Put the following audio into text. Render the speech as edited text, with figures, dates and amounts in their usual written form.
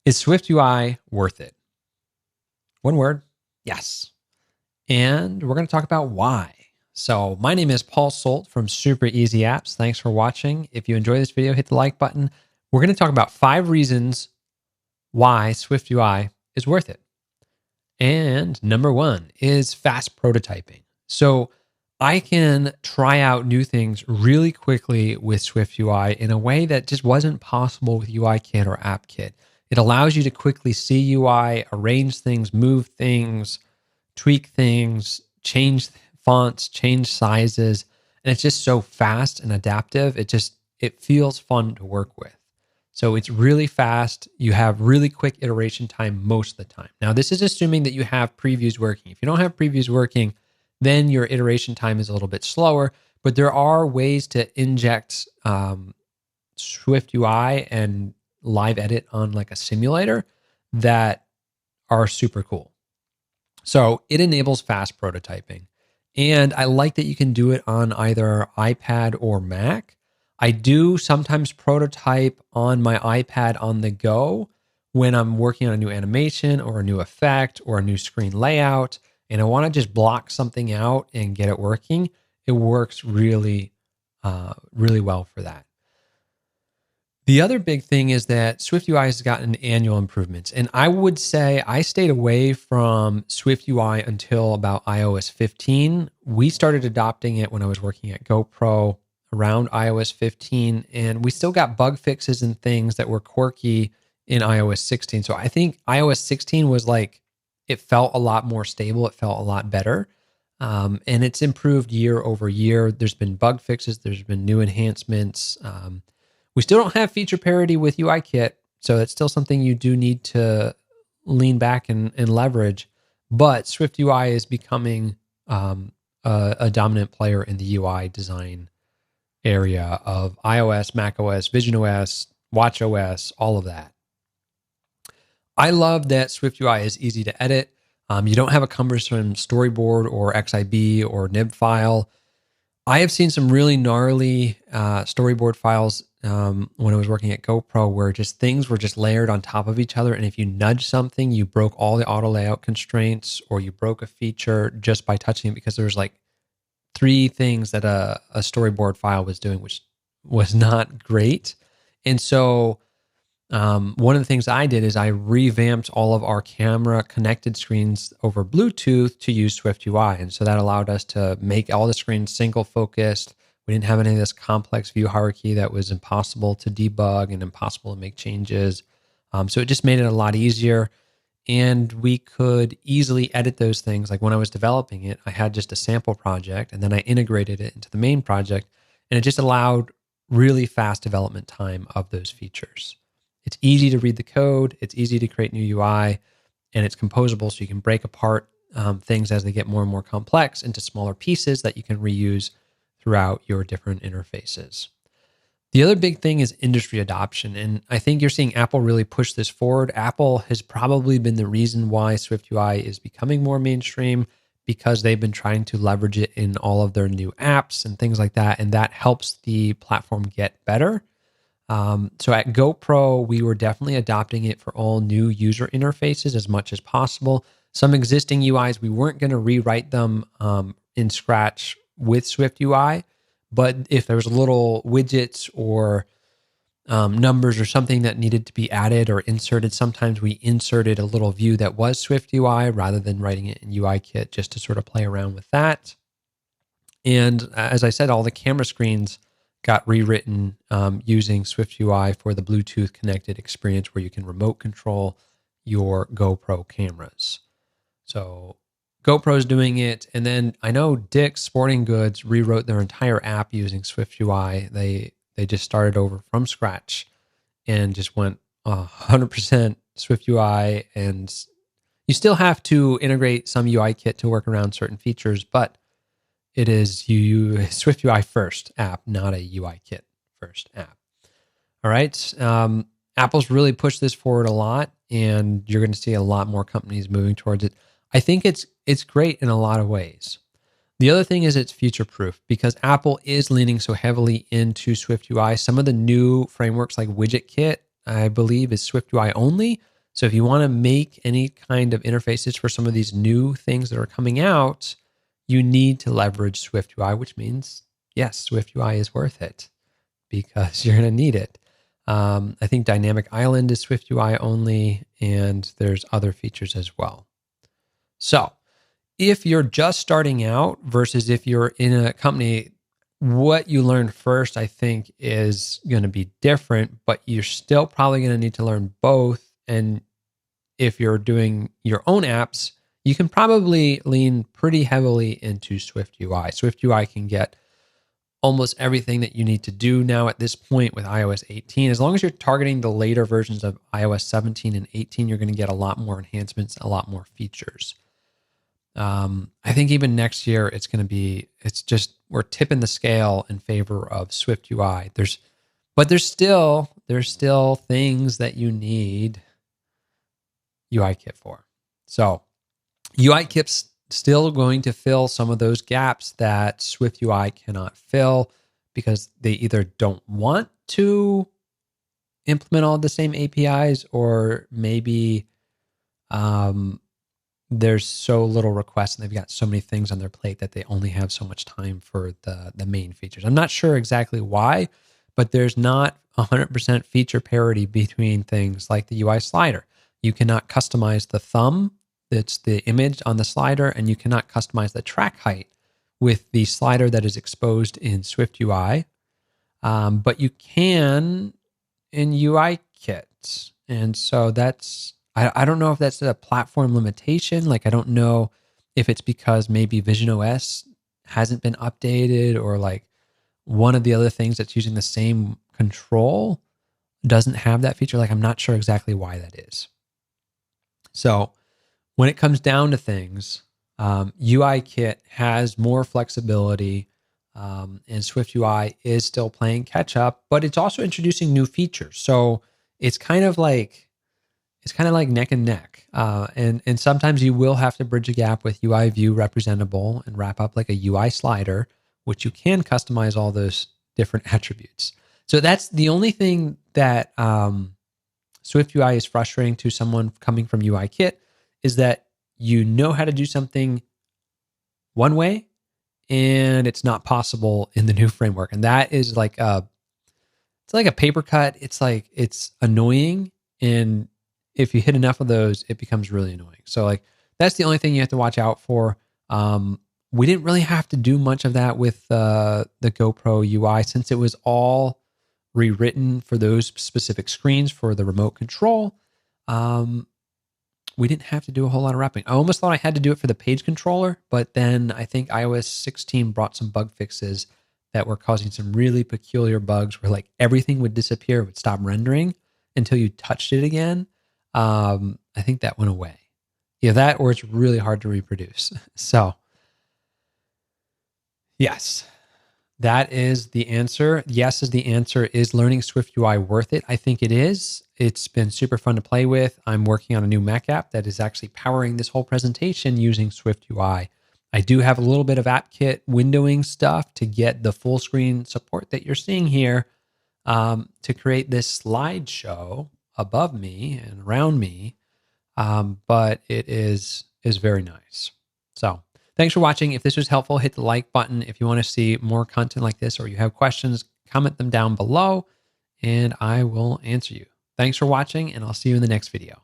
Is SwiftUI worth it? One word, yes. And we're going to talk about why. So my name is Paul Solt from Super Easy Apps. Thanks for watching. If you enjoy this video, hit the like button. We're going to talk about 5 reasons why SwiftUI is worth it. And number 1 is fast prototyping. So I can try out new things really quickly with SwiftUI in a way that just wasn't possible with UIKit or AppKit. It allows you to quickly see UI, arrange things, move things, tweak things, change fonts, change sizes, and it's just so fast and adaptive. It feels fun to work with. So it's really fast. You have really quick iteration time most of the time. Now, this is assuming that you have previews working. If you don't have previews working, then your iteration time is a little bit slower, but there are ways to inject SwiftUI and live edit on like a simulator that are super cool. So it enables fast prototyping. And I like that you can do it on either iPad or Mac. I do sometimes prototype on my iPad on the go when I'm working on a new animation or a new effect or a new screen layout, and I want to just block something out and get it working. It works really, really well for that. The other big thing is that SwiftUI has gotten annual improvements. And I would say I stayed away from SwiftUI until about iOS 15. We started adopting it when I was working at GoPro around iOS 15, and we still got bug fixes and things that were quirky in iOS 16. So I think iOS 16 was like, it felt a lot more stable. It felt a lot better. And it's improved year over year. There's been bug fixes. There's been new enhancements. We still don't have feature parity with UIKit, so it's still something you do need to lean back and leverage. But SwiftUI is becoming a dominant player in the UI design area of iOS, macOS, visionOS, watchOS, all of that. I love that SwiftUI is easy to edit. You don't have a cumbersome storyboard or XIB or nib file. I have seen some really gnarly storyboard files when I was working at GoPro where just things were just layered on top of each other. And if you nudge something, you broke all the auto layout constraints or you broke a feature just by touching it because there was like 3 things that a storyboard file was doing, which was not great. And so one of the things I did is I revamped all of our camera connected screens over Bluetooth to use SwiftUI. And so that allowed us to make all the screens single focused. We didn't have any of this complex view hierarchy that was impossible to debug and impossible to make changes. So it just made it a lot easier. And we could easily edit those things. Like when I was developing it, I had just a sample project and then I integrated it into the main project. And it just allowed really fast development time of those features. It's easy to read the code. It's easy to create new UI, and it's composable. So you can break apart things as they get more and more complex into smaller pieces that you can reuse throughout your different interfaces. The other big thing is industry adoption. And I think you're seeing Apple really push this forward. Apple has probably been the reason why SwiftUI is becoming more mainstream because they've been trying to leverage it in all of their new apps and things like that. And that helps the platform get better. So at GoPro, we were definitely adopting it for all new user interfaces as much as possible. Some existing UIs, we weren't going to rewrite them in Scratch with SwiftUI, but if there was little widgets or numbers or something that needed to be added or inserted, sometimes we inserted a little view that was SwiftUI rather than writing it in UIKit just to sort of play around with that. And as I said, all the camera screens got rewritten using SwiftUI for the Bluetooth connected experience where you can remote control your GoPro cameras. So GoPro's doing it. And then I know Dick's Sporting Goods rewrote their entire app using SwiftUI. They just started over from scratch and just went 100% SwiftUI. And you still have to integrate some UIKit to work around certain features, but it is SwiftUI first app, not a UIKit first app. All right. Apple's really pushed this forward a lot, and you're going to see a lot more companies moving towards it. I think it's great in a lot of ways. The other thing is it's future-proof because Apple is leaning so heavily into SwiftUI. Some of the new frameworks like WidgetKit, I believe, is SwiftUI only. So if you want to make any kind of interfaces for some of these new things that are coming out, you need to leverage SwiftUI, which means, yes, SwiftUI is worth it because you're going to need it. I think Dynamic Island is SwiftUI only, and there's other features as well. So if you're just starting out versus if you're in a company, what you learn first, I think, is going to be different, but you're still probably going to need to learn both. And if you're doing your own apps, you can probably lean pretty heavily into SwiftUI. SwiftUI can get almost everything that you need to do now at this point with iOS 18. As long as you're targeting the later versions of iOS 17 and 18, you're going to get a lot more enhancements, a lot more features. I think even next year, we're tipping the scale in favor of SwiftUI. There's still things that you need UIKit for. So UIKit's still going to fill some of those gaps that SwiftUI cannot fill because they either don't want to implement all the same APIs, or maybe there's so little requests and they've got so many things on their plate that they only have so much time for the main features. I'm not sure exactly why, but there's not 100% feature parity between things like the UI slider. You cannot customize the thumb, that's the image on the slider, and you cannot customize the track height with the slider that is exposed in SwiftUI, but you can in UIKit. And so I don't know if that's a platform limitation. Like, I don't know if it's because maybe Vision OS hasn't been updated, or like one of the other things that's using the same control doesn't have that feature. Like, I'm not sure exactly why that is. So when it comes down to things, UIKit has more flexibility, and SwiftUI is still playing catch up, but it's also introducing new features. So it's kind of like neck and neck. And sometimes you will have to bridge a gap with UI view representable and wrap up like a UI slider, which you can customize all those different attributes. So that's the only thing that SwiftUI is frustrating to someone coming from UIKit, is that you know how to do something one way and it's not possible in the new framework. And that is like it's like a paper cut. It's annoying. And if you hit enough of those, it becomes really annoying. So like, that's the only thing you have to watch out for. We didn't really have to do much of that with the GoPro UI, since it was all rewritten for those specific screens for the remote control. We didn't have to do a whole lot of wrapping. I almost thought I had to do it for the page controller, but then I think iOS 16 brought some bug fixes that were causing some really peculiar bugs where like everything would disappear, would stop rendering until you touched it again. I think that went away. Yeah, that, or it's really hard to reproduce. So yes, that is the answer. Yes is the answer. Is learning SwiftUI worth it? I think it is. It's been super fun to play with. I'm working on a new Mac app that is actually powering this whole presentation using SwiftUI. I do have a little bit of AppKit windowing stuff to get the full screen support that you're seeing here, to create this slideshow above me and around me. But it is very nice. So thanks for watching. If this was helpful, hit the like button. If you want to see more content like this, or you have questions, comment them down below and I will answer you. Thanks for watching, and I'll see you in the next video.